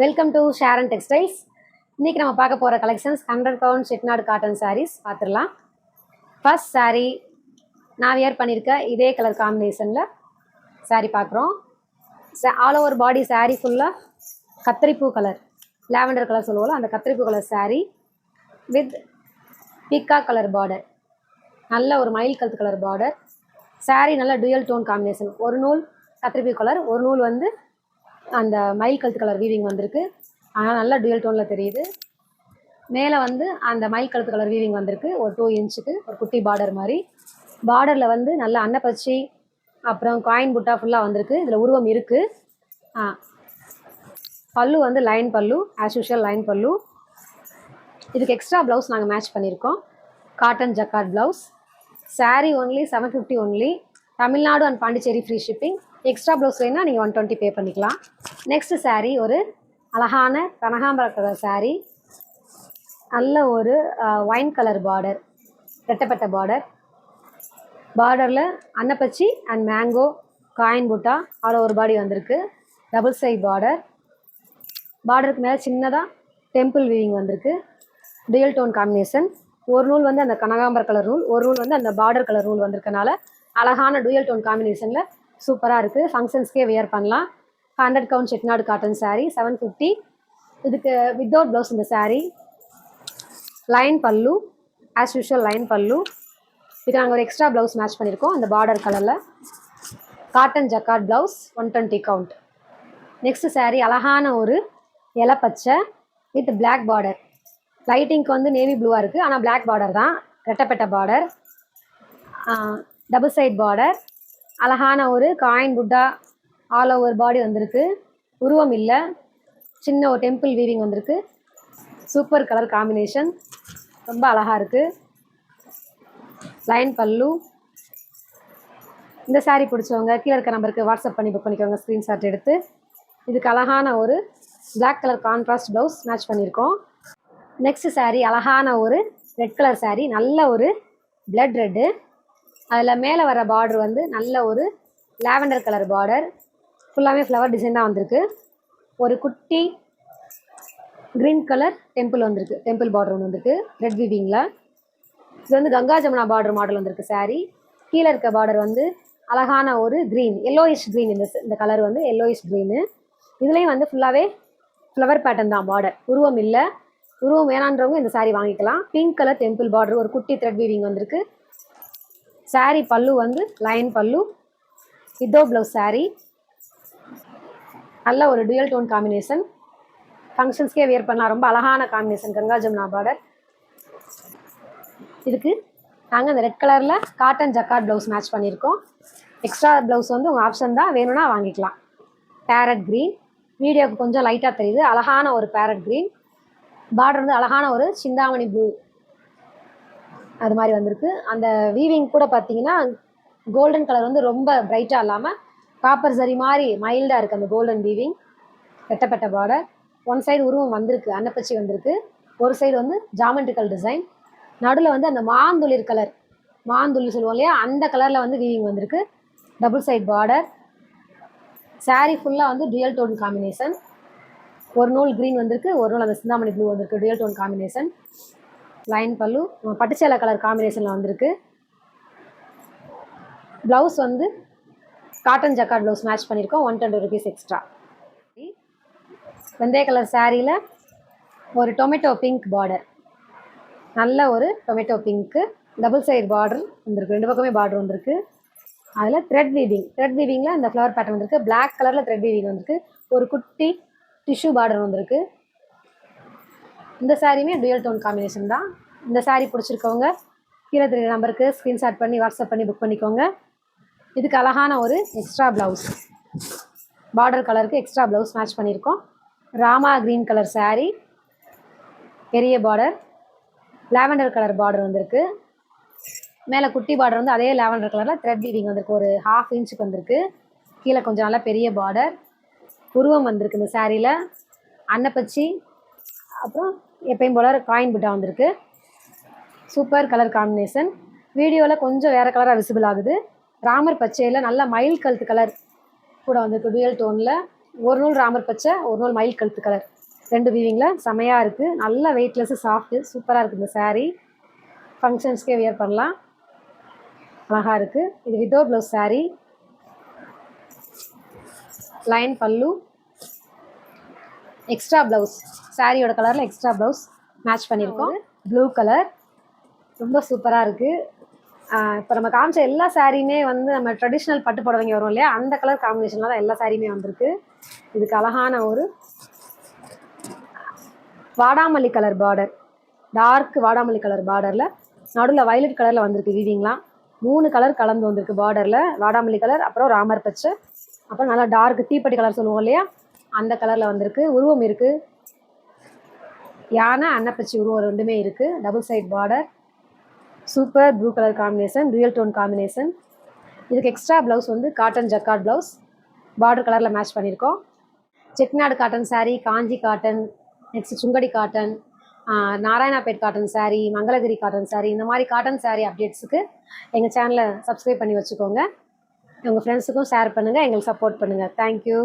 Welcome to ஷேரன் textiles. இன்றைக்கி நம்ம பார்க்க போகிற collections 100 count Chettinad cotton sarees பார்த்துடலாம். ஃபர்ஸ்ட் சாரீ நான் வியர் பண்ணியிருக்க இதே கலர் காம்பினேஷனில் சாரீ பார்க்குறோம். ஆல் ஓவர் பாடி சாரீ ஃபுல்லாக கத்திரிப்பூ கலர், லாவெண்டர் கலர் சொல்லுவோம், அந்த கத்திரிப்பூ கலர் சாரீ வித் பீக்கா கலர் பார்டர், நல்ல ஒரு மயில் கழுத்து கலர் பார்டர். சாரீ நல்ல டூயல் டோன் காம்பினேஷன். ஒரு நூல் கத்திரிப்பூ கலர், ஒரு நூல் வந்து அந்த மயில் கழுத்து கலர் வீவிங் வந்திருக்கு. ஆனால் நல்லா டூயல் டோனில் தெரியுது. மேலே வந்து அந்த மயில் கழுத்து கலர் வீவிங் வந்திருக்கு. ஒரு 2 இன்ச்சுக்கு ஒரு குட்டி பார்டர் மாதிரி. பார்டரில் வந்து நல்ல அன்னப்பச்சி அப்புறம் காயின் புட்டா ஃபுல்லாக வந்திருக்கு. இதில் உருவம் இருக்குது. பல்லு வந்து லைன் பல்லு, ஆஸ் யூஷுவல் லைன் பல்லு. இதுக்கு எக்ஸ்ட்ரா ப்ளவுஸ் நாங்கள் மேட்ச் பண்ணியிருக்கோம். Cotton jacquard blouse. Sari only 750 only. Tamil Nadu and Pondicherry free shipping. Extra blouse வேணுன்னா நீங்கள் 120 பே பண்ணிக்கலாம். நெக்ஸ்ட்டு சாரீ ஒரு அழகான கனகாம்பர கலர் சாரீ, நல்ல ஒரு ஒயின் கலர் பார்டர், ரெட்டப்பட்ட பார்டர். பார்டரில் அன்னப்பச்சி அண்ட் மேங்கோ காயின் புட்டா ஆல் ஓவர் பாடி வந்திருக்கு. Double side border. பார்டருக்கு மேலே சின்னதாக டெம்பிள் வீவிங் வந்திருக்கு. Dual tone combination. ஒரு நூல் வந்து அந்த கனகாம்பர கலர் நூல், ஒரு நூல் வந்து அந்த பார்டர் கலர் நூல் வந்திருக்கனால அழகான டூயல் டோன் காம்பினேஷனில் சூப்பராக இருக்குது. ஃபங்க்ஷன்ஸ்க்கே வியர் பண்ணலாம். 100 கவுண்ட் செட்டிநாடு காட்டன் சாரீ 750. இதுக்கு வித்தவுட் ப்ளவுஸ் இந்த சாரீ. லைன் பல்லு, ஆஸ் யூஷுவல் லைன் பல்லு. இதுக்கு நாங்கள் ஒரு எக்ஸ்ட்ரா ப்ளவுஸ் மேட்ச் பண்ணியிருக்கோம் அந்த பார்டர் கலரில். Cotton jacquard blouse 120 count. Next saree அழகான ஒரு இலை பச்சை வித் பிளாக் பார்டர். லைட்டிங்க்கு வந்து நேவி ப்ளூவாக இருக்குது, ஆனால் பிளாக் பார்டர் தான், ரெட்டப்பட்ட பார்டர், டபுள் சைட் பார்டர். அழகான ஒரு காயின் புட்டா ஆல் ஓவர் பாடி வந்திருக்கு. உருவம் இல்லை, சின்ன ஒரு டெம்பிள் வீவிங் வந்திருக்கு. சூப்பர் கலர் காம்பினேஷன், ரொம்ப அழகாக இருக்குது. லைன் பல்லு. இந்த சாரீ பிடிச்சவங்க கீழே இருக்க நம்பருக்கு வாட்ஸ்அப் பண்ணி புக் பண்ணிக்கோங்க, ஸ்க்ரீன்ஷாட் எடுத்து. இதுக்கு அழகான ஒரு black colour contrast blouse match பண்ணியிருக்கோம். நெக்ஸ்ட் சாரீ அழகான ஒரு ரெட் கலர் சாரீ, நல்ல ஒரு பிளட் ரெட்டு. அதில் மேலே வர பார்டர் வந்து நல்ல ஒரு லாவெண்டர் கலர் பார்டர். ஃபுல்லாகவே ஃப்ளவர் டிசைன் தான் வந்திருக்கு. ஒரு குட்டி க்ரீன் கலர் டெம்பிள் வந்திருக்கு, டெம்பிள் பார்டர் ஒன்று வந்திருக்கு ரெட் வீவிங்கில். இது வந்து கங்கா ஜமுனா பார்டர் மாடல் வந்திருக்கு சாரீ. கீழே இருக்க பார்டர் வந்து அழகான ஒரு க்ரீன், எல்லோயிஷ் க்ரீன். இந்த கலர் வந்து எல்லோயிஷ் க்ரீனு. இதுலேயும் வந்து ஃபுல்லாகவே ஃப்ளவர் பேட்டர்ன் தான் பார்டர், உருவம் இல்லை. உருவம் வேணான்றவங்க இந்த சாரீ வாங்கிக்கலாம். பிங்க் கலர் டெம்பிள் பார்டர், ஒரு குட்டி த்ரெட் வீவிங் வந்திருக்கு. சாரீ பல்லு வந்து லைன் பல்லு, வித்தோ ப்ளவுஸ் சாரீ. நல்ல ஒரு டூயல் டோன் காம்பினேஷன், ஃபங்க்ஷன்ஸ்க்கே வியர் பண்ணலாம். ரொம்ப அழகான காம்பினேஷன், கங்கா ஜமுனா பார்டர். இதுக்கு நாங்கள் இந்த ரெட் கலரில் காட்டன் ஜக்கார்ட் ப்ளவுஸ் மேட்ச் பண்ணியிருக்கோம். எக்ஸ்ட்ரா ப்ளவுஸ் வந்து உங்கள் ஆப்ஷன் தான், வேணும்னா வாங்கிக்கலாம். பேரட் க்ரீன், வீடியோவுக்கு கொஞ்சம் லைட்டாக தெரியுது. அழகான ஒரு பேரட் க்ரீன். பார்டர் வந்து அழகான ஒரு சிந்தாமணி ப்ளூ அது மாதிரி வந்திருக்கு. அந்த வீவிங் கூட பார்த்தீங்கன்னா கோல்டன் கலர் வந்து ரொம்ப பிரைட்டாக இல்லாமல் காப்பர் சரி மாதிரி மைல்டாக இருக்குது அந்த கோல்டன் வீவிங். வெட்டப்பட்ட பார்டர். ஒன் சைடு உருவம் வந்திருக்கு, அன்னப்பச்சி வந்திருக்கு. ஒரு சைடு வந்து ஜாமெண்ட்ரிக்கல் டிசைன். நடுவில் வந்து அந்த மாந்துளிர் கலர், மாந்துளி சொல்லுவோம் இல்லையா, அந்த கலரில் வந்து வீவிங் வந்திருக்கு. Double side border. சாரீ ஃபுல்லாக வந்து டூயல் டோன் காம்பினேஷன். ஒரு நூல் க்ரீன் வந்திருக்கு, ஒரு நூல் அந்த சிந்தாமணி ப்ளூ வந்திருக்கு, டூயல் டோன் காம்பினேஷன். லைன் பல்லு பட்டுச்சேலை கலர் காம்பினேஷனில் வந்திருக்கு. ப்ளவுஸ் வந்து காட்டன் ஜக்கார்ட் ப்ளவுஸ் மேட்ச் பண்ணியிருக்கோம், 120 ருபீஸ் எக்ஸ்ட்ரா. வெந்தய கலர் சாரியில் ஒரு டொமேட்டோ பிங்க் பார்டர், நல்ல ஒரு tomato pink. Double side border வந்திருக்கு, 2 பக்கமே பார்டர் வந்திருக்கு. அதில் த்ரெட் வீவிங், த்ரெட் வீவிங்கில் இந்த ஃப்ளவர் பேட்டர்ன் வந்திருக்கு. பிளாக் கலரில் த்ரெட் வீவிங் வந்திருக்கு. ஒரு குட்டி டிஷ்யூ பார்டர் வந்திருக்கு. இந்த சாரியுமே டூயல் டோன் காம்பினேஷன் தான். இந்த சாரீ பிடிச்சிருக்கவங்க கீழே தெரிய நம்பருக்கு ஸ்க்ரீன்ஷாட் பண்ணி வாட்ஸ்அப் பண்ணி புக் பண்ணிக்கோங்க. இதுக்கு அழகான ஒரு எக்ஸ்ட்ரா ப்ளவுஸ், பார்டர் கலருக்கு எக்ஸ்ட்ரா ப்ளவுஸ் மேட்ச் பண்ணியிருக்கோம். ராமா க்ரீன் கலர் சாரீ, பெரிய பார்டர், லாவெண்டர் கலர் பார்டர் வந்திருக்கு. மேலே குட்டி பார்டர் வந்து அதே லாவெண்டர் கலரில் த்ரெட் வீவிங் வந்திருக்கு, ஒரு 1/2 இன்ச்சுக்கு வந்திருக்கு. கீழே கொஞ்சம் நல்லா பெரிய பார்டர். உருவம் வந்திருக்கு இந்த சாரியில், அன்னப்பச்சி அப்புறம் எப்பயும் போல காயின் புட்டா வந்திருக்கு. Super colour combination. வீடியோவில் கொஞ்சம் வேறு கலராக விசிபிள் ஆகுது. ராமர் பச்சையில் நல்ல மயில் கழுத்து கலர் கூட வந்திருக்கு, டூயல் டோனில். ஒரு நூல் ராமர் பச்சை, ஒரு நூல் மயில் கழுத்து கலர், 2 வீவிங்கில் செமையாக இருக்குது. நல்ல வெயிட்லெஸ்ஸு, சாஃப்ட்டு, சூப்பராக இருக்குது இந்த saree. ஃபங்க்ஷன்ஸ்க்கே வியர் பண்ணலாம், அழகாக இருக்குது. இது வித்தவுட் ப்ளவுஸ் saree, லைன் பல்லு, எக்ஸ்ட்ரா ப்ளவுஸ், சாரியோட கலரில் எக்ஸ்ட்ரா ப்ளவுஸ் மேட்ச் பண்ணியிருக்கோம். ப்ளூ கலர் ரொம்ப சூப்பராக இருக்குது. இப்போ நம்ம காமிச்ச எல்லா சாரியுமே வந்து நம்ம ட்ரெடிஷ்னல் பட்டு புடவைங்க வரும் இல்லையா, அந்த கலர் காம்பினேஷனில் தான் எல்லா சாரியுமே வந்திருக்கு. இதுக்கு அழகான ஒரு வாடாமல்லி கலர் பார்டர், டார்க் வாடாமல்லி கலர் பார்டரில் நடுவில் வயலட் கலரில் வந்திருக்கு வீவிங்லாம். 3 கலர் கலந்து வந்திருக்கு பார்டரில், வாடாமல்லி கலர், அப்புறம் ராமர் பச்சை, அப்புறம் நல்லா டார்க் தீப்பெட்டி கலர் சொல்லுவோம் இல்லையா, அந்த கலரில் வந்திருக்கு. உருவம் இருக்குது, யானை அன்னப்பச்சி உருவம் ரெண்டுமே இருக்குது. Double side border, super blue colour combination, real tone combination. இதுக்கு எக்ஸ்ட்ரா ப்ளவுஸ் வந்து காட்டன் ஜக்கார்ட் ப்ளவுஸ், பார்டர் கலரில் மேட்ச் பண்ணியிருக்கோம். Chettinad cotton saree, Kanchi cotton, next Sungudi cotton, Narayanpet cotton saree, Mangalagiri cotton saree, இந்த மாதிரி காட்டன் saree அப்டேட்ஸுக்கு எங்கள் சேனலை சப்ஸ்கிரைப் பண்ணி வச்சுக்கோங்க. உங்கள் ஃப்ரெண்ட்ஸுக்கும் ஷேர் பண்ணுங்கள், எங்களுக்கு சப்போர்ட் பண்ணுங்கள். தேங்க்யூ.